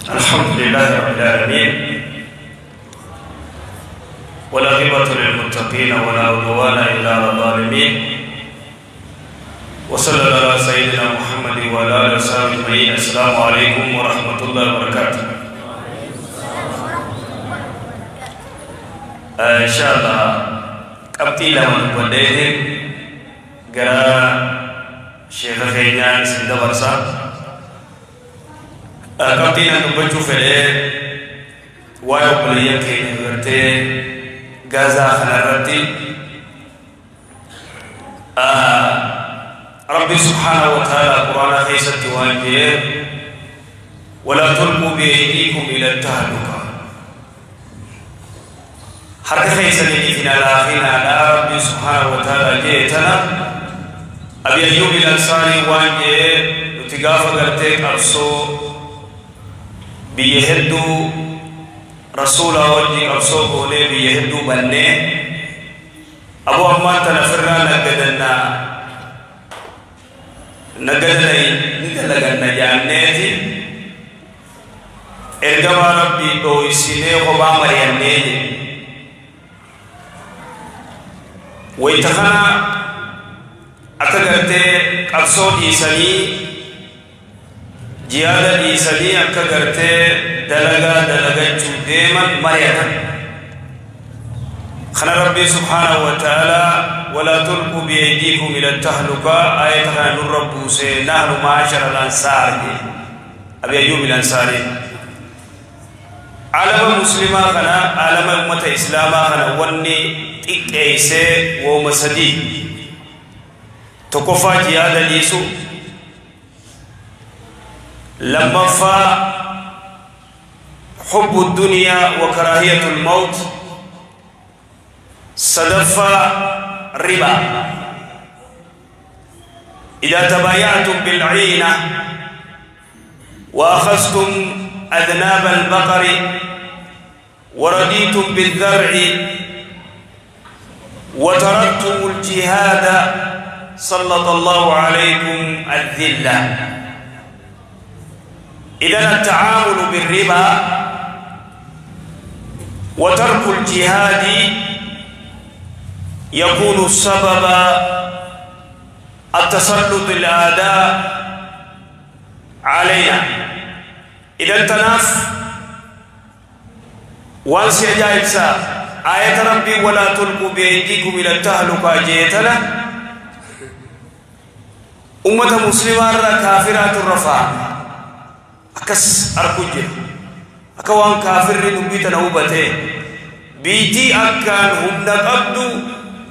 الحمد لله رب العالمين، والعاقبة للمتقين ولا عدوان إلا على الظالمين، وصلى الله على سيدنا محمد وعلى آله وصحبه أجمعين. السلام عليكم ورحمة الله وبركاته. إن شاء الله قبتي لمن بديهم قرأ شيخ خينان سند ورسا قبتي نبجو فلي وايو بليا كين غرتي غازا خنرتي ربي سبحانه وتعالى قرآن خيست وانجير ولا تلقوا بأيديكم إلى التهلكة حركة خيسني فينا الآخرين على ربي سبحانه وتعالى جيتنا أبي أيوب الأنصاري وانجير نتقاف قرتك أرسو بيهدو رسول وجه أرسو قولي بيهدو بني أبو أمان تنفرنا نقدنا نقدني نقلقنا جانيتي إرقما ربي بويسيني قبا مريانيني ويتخنا أكغرتي أرسو ديساني جيادة ديساني أكغرتي دلغا جوديما مريانا خنا ربي سبحانه وتعالى ولا تلقوا بأيديكم إلى التهلكة آية خنا نربو نحن معاشر الأنصار أبي أيوب الأنصاري عالم مسلمة خنا عالم أمة إسلامة خنا وني إكيسي ومسدي تكفى جهاد ليسو لما فا حب الدنيا وكراهية الموت صدفة ربا إذا تبايعتم بالعينة وأخذتم أذناب البقر ورديتم بالذرع وتركتم الجهاد سلط الله عليكم الذلة. إذن التعامل بالربا وترك الجهاد يكون سبب التسلط الأعداء علينا. إذا تناف وانسي جائب سا آية ربي ولا تلقوا بأيديكم إلى التهلكة جيتنا أمة مسلمة كافرات الرفاع أكس أركوجي أكوان كافر نبيتنا وبته بيتي أكان هم نقبدو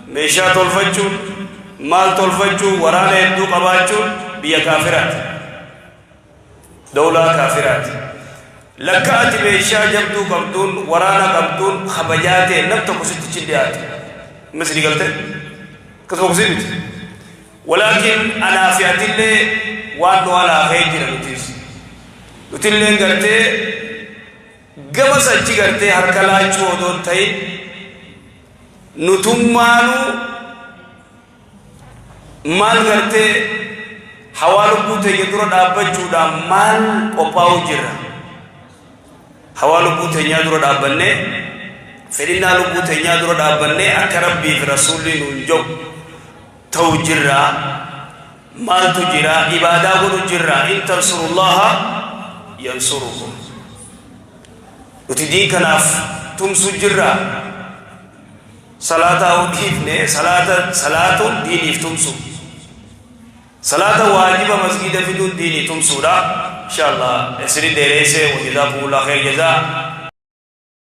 ميشا تلفجو مال تلفجو ورانا يدو قباجو بيا كافرات دولة كافرات لكات ميشا جبدو قبدون ورانا قبدون خبجاتي نبتو كسيت تشديات مثل قلت كتبو كسيت ولكن أنا في أتلي وانو على خيجي نتيس نتلي قلت قبس أجي قلت هركلا چودون تاي نتمانو مال قلت حوالو بوته يدرو دابجو دا مال قباو جرا حوالو بوته يدرو دابنه فرينالو بوته يدرو دابنه أكرب بي رسولي ننجو تو جرا مال تجرا إبادة جرا إن تنصروا الله ينصركم وتدي كناف تمسو جرا صلاة أو دينه صلاة ديني تمسو صلاة واجبة مسجد في دون ديني تمسو إن شاء الله اسري دريسه وجزاكم الله خير جزاء.